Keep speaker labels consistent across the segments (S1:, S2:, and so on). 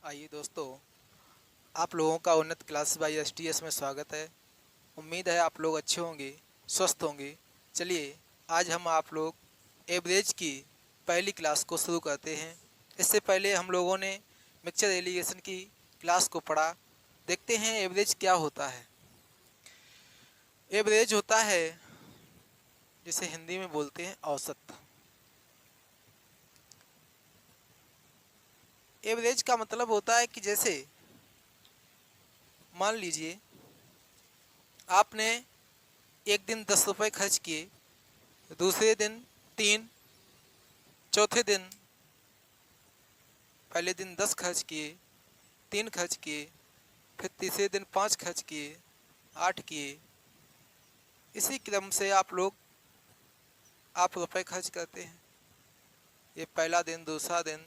S1: आइए दोस्तों, आप लोगों का उन्नत क्लास बाई एसटीएस में स्वागत है। उम्मीद है आप लोग अच्छे होंगे, स्वस्थ होंगे। चलिए, आज हम आप लोग एवरेज की पहली क्लास को शुरू करते हैं। इससे पहले हम लोगों ने मिक्सचर एलिगेशन की क्लास को पढ़ा। देखते हैं एवरेज क्या होता है। एवरेज होता है जिसे हिंदी में बोलते हैं औसत। एवरेज का मतलब होता है कि जैसे मान लीजिए आपने एक दिन 10 रुपये खर्च किए, दूसरे दिन 3, चौथे दिन पहले दिन 10 खर्च किए, 3 खर्च किए, फिर तीसरे दिन 5 खर्च किए, 8 किए। इसी क्रम से आप रुपए खर्च करते हैं। ये पहला दिन, दूसरा दिन,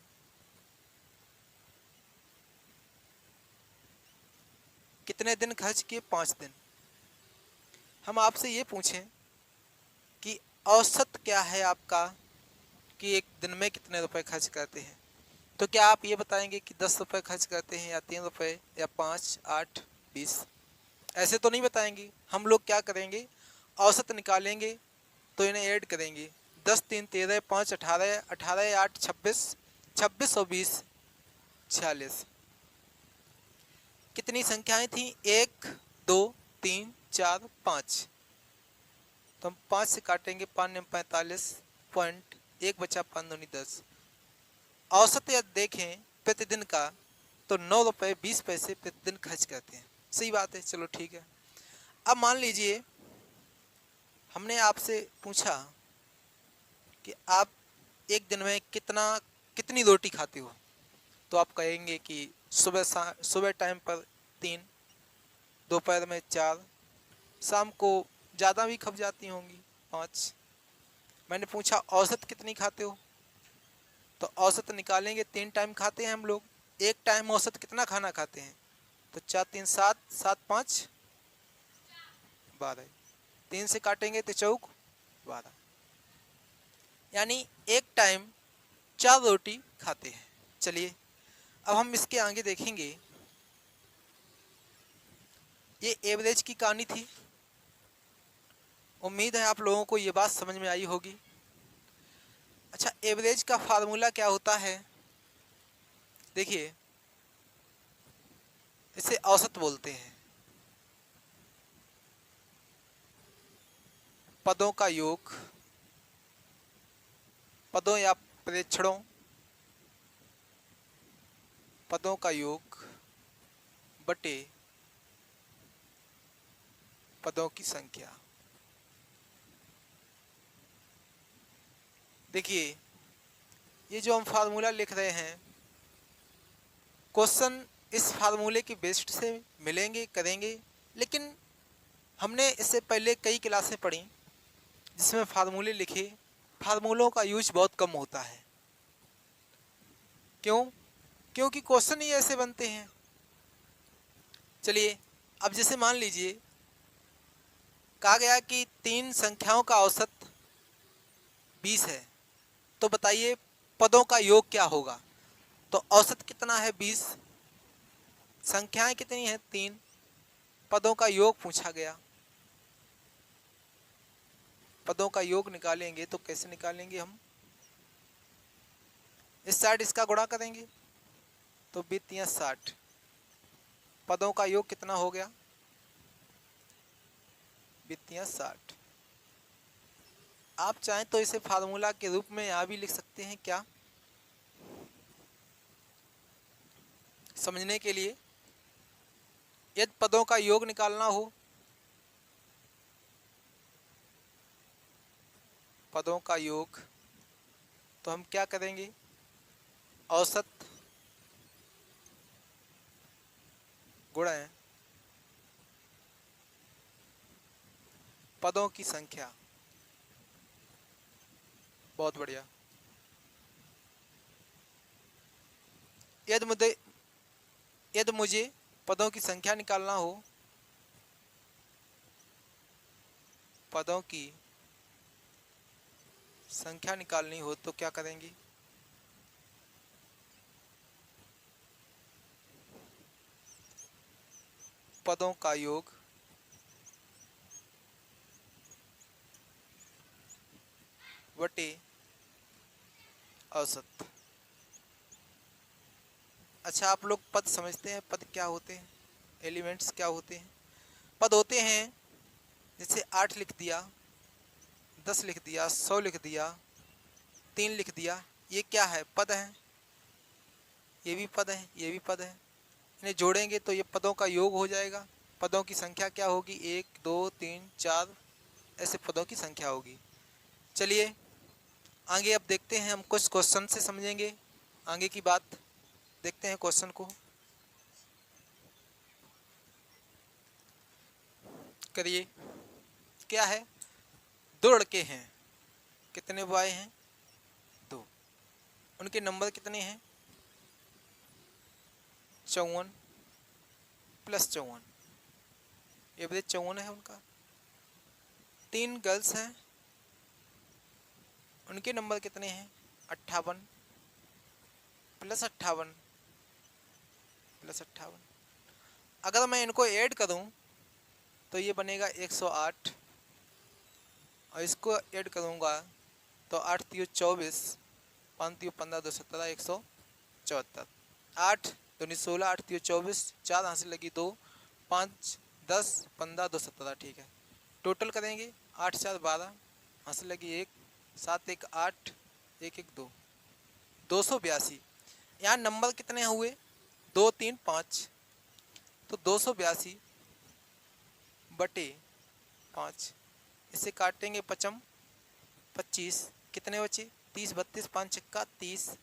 S1: कितने दिन खर्च किए? 5 दिन। हम आपसे ये पूछें कि औसत क्या है आपका, कि एक दिन में कितने रुपए खर्च करते हैं, तो क्या आप ये बताएंगे कि 10 रुपये खर्च करते हैं, या 3 रुपये, या 5, 8, 20? ऐसे तो नहीं बताएंगे। हम लोग क्या करेंगे, औसत निकालेंगे तो इन्हें ऐड करेंगे। 10 3 13, 5 18, 18 8 26, 26 और 20 46। कितनी संख्याएं थी? 1 2 3 4 5। तो हम 5 से काटेंगे, 5 में 45 पॉइंट, 1 बचा, 5 दूनी 10। औसत यदि देखें प्रतिदिन का, तो 9 रुपये 20 पैसे प्रतिदिन खर्च करते हैं। सही बात है, चलो ठीक है। अब मान लीजिए हमने आपसे पूछा कि आप एक दिन में कितनी रोटी खाते हो, तो आप कहेंगे कि सुबह टाइम पर 3, दोपहर में 4, शाम को ज़्यादा भी खप जाती होंगी, 5। मैंने पूछा औसत कितनी खाते हो, तो औसत निकालेंगे। 3 टाइम खाते हैं हम लोग, एक टाइम औसत कितना खाना खाते हैं? तो 4 3 7, 7 5 12। 3 से काटेंगे तो चौक 12, यानी एक टाइम 4 रोटी खाते हैं। चलिए, अब हम इसके आगे देखेंगे। ये एवरेज की कहानी थी। उम्मीद है आप लोगों को ये बात समझ में आई होगी। अच्छा, एवरेज का फार्मूला क्या होता है? देखिए, इसे औसत बोलते हैं। पदों का योग, पदों या प्रेक्षणों, पदों का योग बटे पदों की संख्या। देखिए, ये जो हम फार्मूला लिख रहे हैं, क्वेश्चन इस फार्मूले की बेस्ड से मिलेंगे, करेंगे। लेकिन हमने इससे पहले कई क्लासें पढ़ी जिसमें फार्मूले लिखे। फार्मूलों का यूज बहुत कम होता है। क्यों? क्योंकि क्वेश्चन ही ऐसे बनते हैं। चलिए, अब जैसे मान लीजिए कहा गया कि 3 संख्याओं का औसत 20 है, तो बताइए पदों का योग क्या होगा? तो औसत कितना है? 20। संख्याएं कितनी हैं? 3। पदों का योग पूछा गया। पदों का योग निकालेंगे तो कैसे निकालेंगे हम? इस साइड इसका गुणा करेंगे तो 20 60। पदों का योग कितना हो गया? 20 60। आप चाहें तो इसे फार्मूला के रूप में यहाँ भी लिख सकते हैं। क्या? समझने के लिए, यदि पदों का योग निकालना हो, पदों का योग, तो हम क्या करेंगे? औसत गुणा पदों की संख्या। बहुत बढ़िया। यदि मुझे पदों की संख्या निकालना हो, पदों की संख्या निकालनी हो, तो क्या करेंगे? पदों का योग बटे औसत। अच्छा, आप लोग पद समझते हैं? पद क्या होते हैं, एलिमेंट्स क्या होते हैं? पद होते हैं जैसे 8 लिख दिया, 10 लिख दिया, 100 लिख दिया, 3 लिख दिया, ये क्या है? पद है। ये भी पद है, ये भी पद है। इन्हें जोड़ेंगे तो ये पदों का योग हो जाएगा। पदों की संख्या क्या होगी? 1 2 3 4 ऐसे पदों की संख्या होगी। चलिए आगे अब देखते हैं, हम कुछ क्वेश्चन से समझेंगे आगे की बात। देखते हैं क्वेश्चन को। करिए। क्या है? दो लड़के हैं। कितने बॉय हैं? 2। उनके नंबर कितने हैं? 54 प्लस 54, एवरेज 54 है उनका। 3 गर्ल्स हैं। उनके नंबर कितने हैं? 58 प्लस 58 प्लस 58। अगर मैं इनको ऐड करूं तो ये बनेगा 108, और इसको ऐड करूंगा तो 8 3 24, 5 3 15 2 17 174। 8 2 16, 8 3 24, 4 हासिल लगी 2, 5 10 15 2 17। ठीक है, टोटल करेंगे 8 4 12, हासिल लगी 1, 7 1 8, 1 1 2, 282। यहाँ नंबर कितने हुए? 2 3 5, तो 282 बटे 5। इसे काटेंगे 5 25, कितने बचे? 30 32, 5 छक्का 30,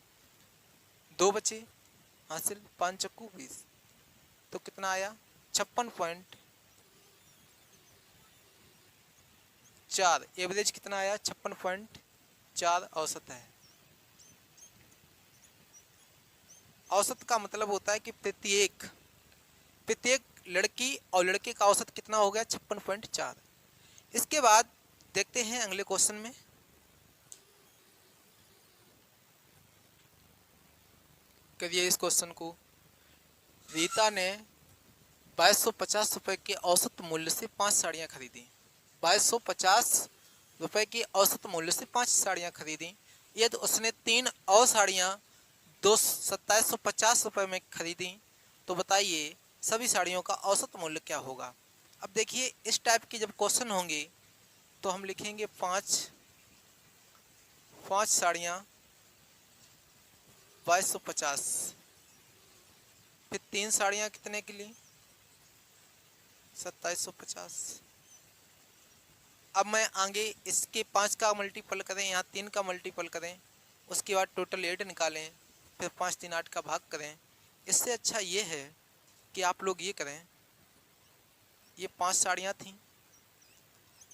S1: 2 बचे हासिल, 5 चक्कू 20, तो कितना आया? 56.4। एवरेज कितना आया? 56.4 औसत है। औसत का मतलब होता है कि प्रत्येक लड़की और लड़के का औसत कितना हो गया? 56.4। इसके बाद देखते हैं अगले क्वेश्चन में। करिए इस क्वेश्चन को। रीता ने 2250 रुपए के औसत मूल्य से 5 साड़ियाँ खरीदी। 2250 रुपए के औसत मूल्य से 5 साड़ियाँ खरीदी। यदि उसने 3 और साड़ियाँ 2750 रुपए में खरीदी तो बताइए सभी साड़ियों का औसत मूल्य क्या होगा? अब देखिए, इस टाइप के जब क्वेश्चन होंगे तो हम लिखेंगे 5 साड़ियाँ 2250, फिर 3 साड़ियाँ कितने के लिए? 2750। अब मैं आगे इसके 5 का मल्टीपल करें, यहाँ 3 का मल्टीपल करें, उसके बाद टोटल 8 निकालें, फिर 5 3 8 का भाग करें। इससे अच्छा ये है कि आप लोग ये करें, ये 5 साड़ियाँ थीं,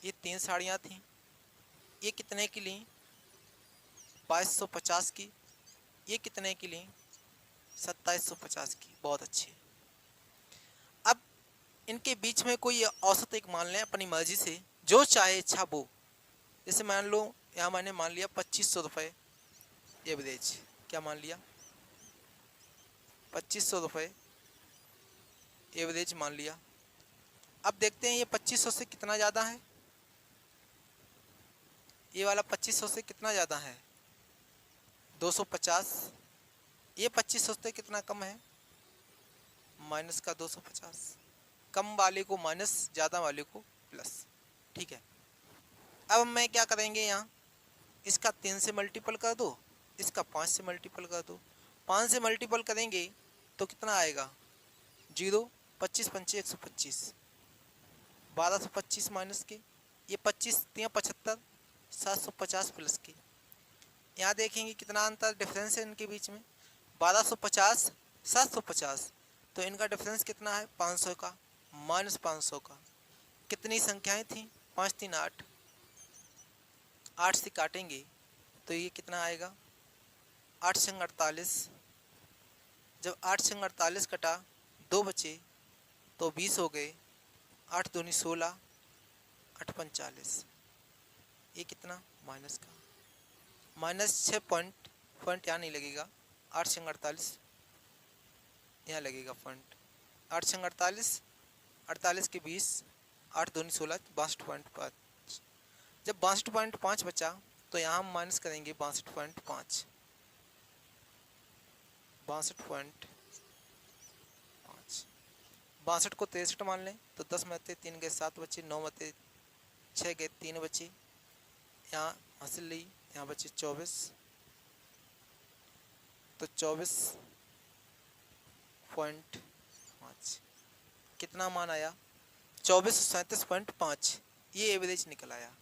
S1: ये 3 साड़ियाँ थीं, ये कितने की ली? 2250 की। ये कितने की ली? 2750 की। बहुत अच्छे। अब इनके बीच में कोई औसत एक मान लें अपनी मर्जी से, जो चाहे इच्छा वो। जैसे मान लो यहाँ मैंने मान लिया 2500 रुपये एवरेज। क्या मान लिया? 2500 रुपये एवरेज मान लिया। अब देखते हैं ये 2500 से कितना ज़्यादा है। ये वाला 2500 से कितना ज़्यादा है? 250। ये 2500 से कितना कम है? माइनस का 250। कम वाले को माइनस, ज़्यादा वाले को प्लस। ठीक है, अब मैं क्या करेंगे, यहाँ इसका 3 से मल्टीपल कर दो, इसका 5 से मल्टीपल कर दो। 5 से मल्टीपल करेंगे तो कितना आएगा? 0, 25 पंचे 125, 1225 माइनस के, ये 25 3 75, 750 प्लस के। यहाँ देखेंगे कितना अंतर डिफरेंस है इनके बीच में, 1250 750, तो इनका डिफरेंस कितना है? 500 का, माइनस 500 का। कितनी संख्याएं थी? 5 3 8, 8 से काटेंगे तो ये कितना आएगा? 8 संग 48। जब 8 संग 48 कटा, 2 बचे तो 20 हो गए, 8 दूनी 16, 8 45। ये कितना? माइनस का, माइनस 6 पॉइंट यहाँ नहीं लगेगा, 8 संग 48 यहाँ लगेगा पॉइंट। 8 संग 48 48 के 20, 8 दूनी 16, 62.5। जब 62.5 बचा तो यहाँ हम माइनस करेंगे 62.5, 62.5, 62 को 63 मान लें तो 10 में 3 गए 7 बचे, 9 में 6 गए 3 बचे, यहाँ हासिल ली, यहाँ बचे 24, तो 24.5 कितना मान आया 2437.5, ये एवरेज निकल आया।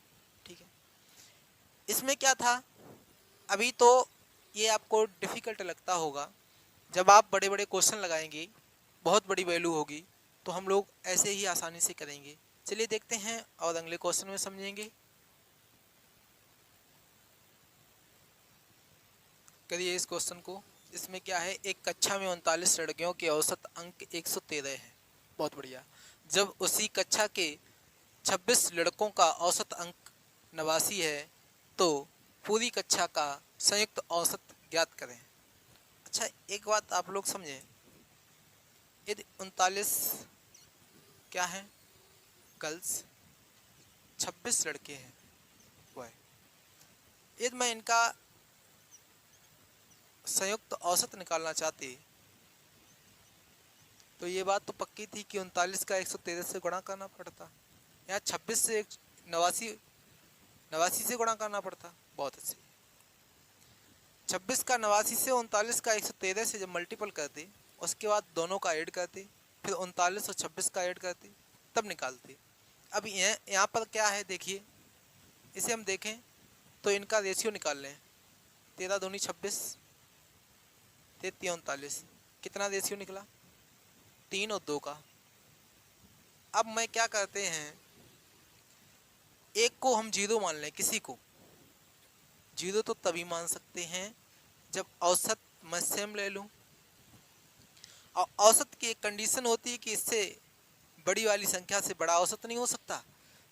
S1: ठीक है, इसमें क्या था, अभी तो ये आपको डिफ़िकल्ट लगता होगा, जब आप बड़े बड़े क्वेश्चन लगाएंगे, बहुत बड़ी वैल्यू होगी, तो हम लोग ऐसे ही आसानी से करेंगे। चलिए देखते हैं और अगले क्वेश्चन में समझेंगे। करिए इस क्वेश्चन को। इसमें क्या है, एक कक्षा में 39 लड़कियों के औसत अंक 113 है। बहुत बढ़िया। जब उसी कक्षा के 26 लड़कों का औसत अंक 89 है तो पूरी कक्षा का संयुक्त औसत ज्ञात करें। अच्छा, एक बात आप लोग समझें, यदि 39 क्या है गर्ल्स, 26 लड़के हैं बॉय, यदि मैं इनका संयुक्त औसत निकालना चाहती तो ये बात तो पक्की थी कि 39 का 113 से गुणा करना पड़ता, यहाँ 26 से 89 से गुणा करना पड़ता। बहुत अच्छे, 26 का 89 से 39 का 113 से जब मल्टीपल करते, उसके बाद दोनों का ऐड करते, फिर 39 और 26 का ऐड करते, तब निकालते। अब यहाँ पर क्या है देखिए, इसे हम देखें तो इनका रेशियो निकाल लें, 13 दूनी 26, 33 39, कितना रेशियो निकला 3 और 2 का। अब मैं क्या करते हैं, एक को हम 0 मान लें, किसी को 0 तो तभी मान सकते हैं जब औसत मैं सेम ले लूं, और औसत की एक कंडीशन होती है कि इससे बड़ी वाली संख्या से बड़ा औसत नहीं हो सकता,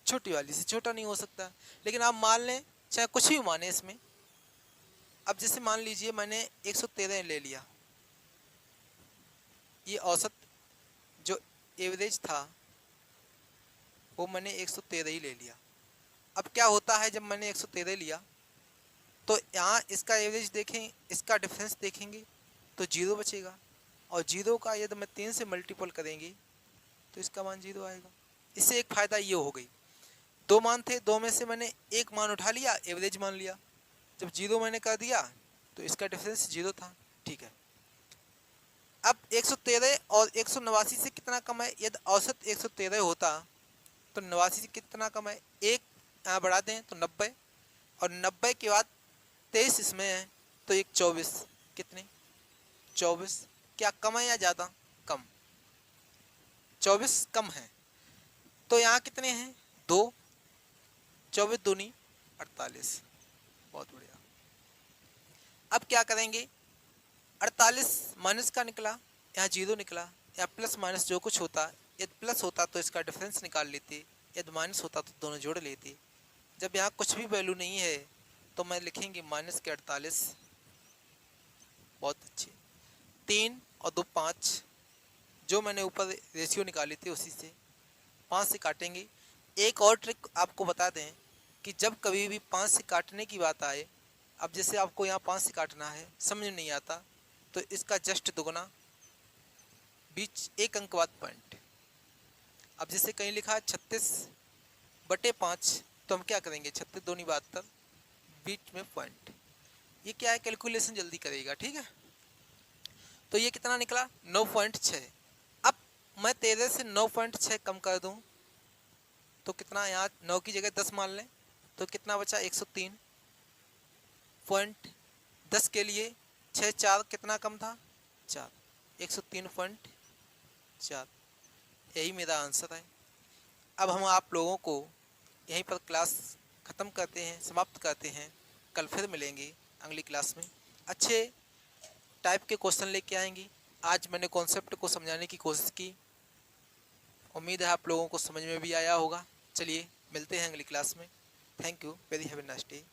S1: छोटी वाली से छोटा नहीं हो सकता। लेकिन आप मान लें, चाहे कुछ भी माने इसमें। अब जैसे मान लीजिए मैंने 113 ले लिया, ये औसत जो एवरेज था वो मैंने 113 ही ले लिया। अब क्या होता है, जब मैंने 113 लिया तो यहाँ इसका एवरेज देखें, इसका डिफरेंस देखेंगे तो 0 बचेगा, और 0 का यदि मैं 3 से मल्टीपल करेंगे तो इसका मान 0 आएगा। इससे एक फ़ायदा ये हो गई, 2 मान थे, 2 में से मैंने एक मान उठा लिया, एवरेज मान लिया। जब 0 मैंने कर दिया तो इसका डिफरेंस 0 था। ठीक है, अब 113 और 189 से कितना कम है, यदि औसत 113 होता तो 89 से कितना कम है, एक यहाँ बढ़ा दें तो 90, और 90 के बाद 23 इसमें है तो एक 24, कितने 24, क्या कम है या ज़्यादा, कम, 24 कम है। तो यहाँ कितने हैं 2, 24 दूनी 48। बहुत बढ़िया। अब क्या करेंगे, 48 माइनस का निकला, यहाँ 0 निकला, या प्लस माइनस जो कुछ होता, यदि प्लस होता तो इसका डिफरेंस निकाल लेते, यदि माइनस होता तो दोनों जोड़ लेते। जब यहाँ कुछ भी वैल्यू नहीं है तो मैं लिखेंगे माइनस के 48। बहुत अच्छे, 3 और 2 5, जो मैंने ऊपर रेशियो निकाली थी उसी से 5 से काटेंगे। एक और ट्रिक आपको बता दें कि जब कभी भी 5 से काटने की बात आए, अब जैसे आपको यहाँ 5 से काटना है, समझ नहीं आता, तो इसका जस्ट दुगना, बीच एक अंक बाद पॉइंट। अब जैसे कहीं लिखा है 36/5, तो हम क्या करेंगे 36 दूनी 72, बीच में पॉइंट। ये क्या है, कैलकुलेशन जल्दी करेगा। ठीक है, तो ये कितना निकला 9.6। अब मैं 13 से 9.6 कम कर दूं तो कितना, यहाँ 9 की जगह 10 मान लें तो कितना बचा 103.10 के लिए 6 4 कितना कम था 4, 103.4, यही मेरा आंसर है। अब हम आप लोगों को यहीं पर क्लास ख़त्म करते हैं, समाप्त करते हैं। कल फिर मिलेंगे अगली क्लास में, अच्छे टाइप के क्वेश्चन लेके आएंगे। आज मैंने कॉन्सेप्ट को समझाने की कोशिश की, उम्मीद है आप लोगों को समझ में भी आया होगा। चलिए मिलते हैं अगली क्लास में। Thank you, very have a nice day.